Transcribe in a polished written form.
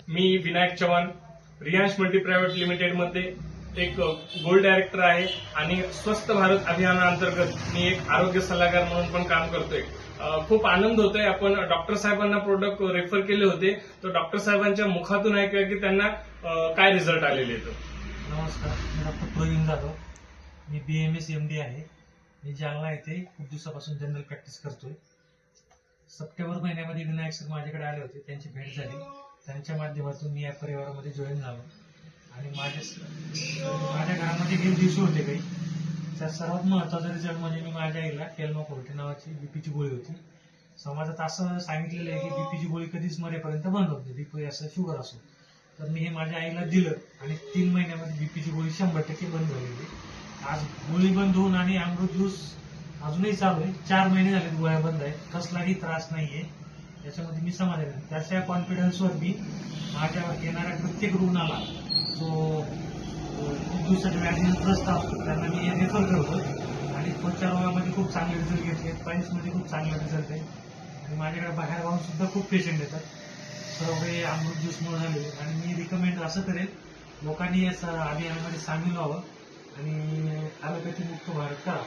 मी Vinayak Chavan, Riyansh multi private limited मध्ये एक gold director आहे आणि स्वस्थ भारत अभियानाअंतर्गत मी एक आरोग्य सल्लागार म्हणून पण काम करतोय. खूप आनंद होतोय. आपण डॉक्टर साहेबांना प्रोडक्ट रेफर केले होते, तर डॉक्टर साहेबांच्या मुखातून ऐकूया की त्यांना काय रिझल्ट आलेले आहेत. नमस्कार, मी डॉक्टर प्रवीण जाधव. मी BMS MD आहे. मी जालना येथे खूप दिवसापासून जनरल प्रॅक्टिस करतोय. सप्टेंबर महिन्यामध्ये विनायक सर माझ्याकडे आले होते, त्यांची भेट झाली. त्यांच्या माध्यमातून मी या परिवारामध्ये जॉईन झालो आणि माझ्या घरामध्ये गेले दिवस होते काही. त्यात सर्वात महत्वाचा रिझल्ट म्हणजे मी माझ्या आईला केल्माफोर्टी नावाची बीपीची गोळी होती. समाजात असं सांगितलेलं आहे की बीपीची गोळी कधीच मरेपर्यंत बंद होत नाही, बीपी असं शुगर असो. तर मी हे माझ्या आईला दिलं आणि 3 महिन्यामध्ये बीपीची गोळी 100% बंद झालेली. आज गोळी बंद होऊन आणि अमृत ज्यूस अजूनही चालू आहे. 4 महिने झाले गोळ्या बंद आहेत, कसलाही त्रास नाहीये. याच्यामध्ये मी समाधानी आहे. त्याच्या कॉन्फिडन्सवर मी माझ्या येणाऱ्या प्रत्येक रुग्णाला जो खूप दिवसाच्या व्याधीग्रस्त असतो त्यांना मी हे रेफर करतो आणि त्वचा रोगामध्ये खूप चांगले रिझल्ट घेतले, पाईल्समध्ये खूप चांगले रिझल्ट आहे आणि माझ्याकडे बाहेर गावून सुद्धा खूप पेशंट येतात. सर्व हे अमृत ज्यूसमुळे झाले आणि मी रिकमेंड असं करेन लोकांनी या अभियानामध्ये सामील व्हावं आणि ॲलोपॅथी मुक्त भारत करा.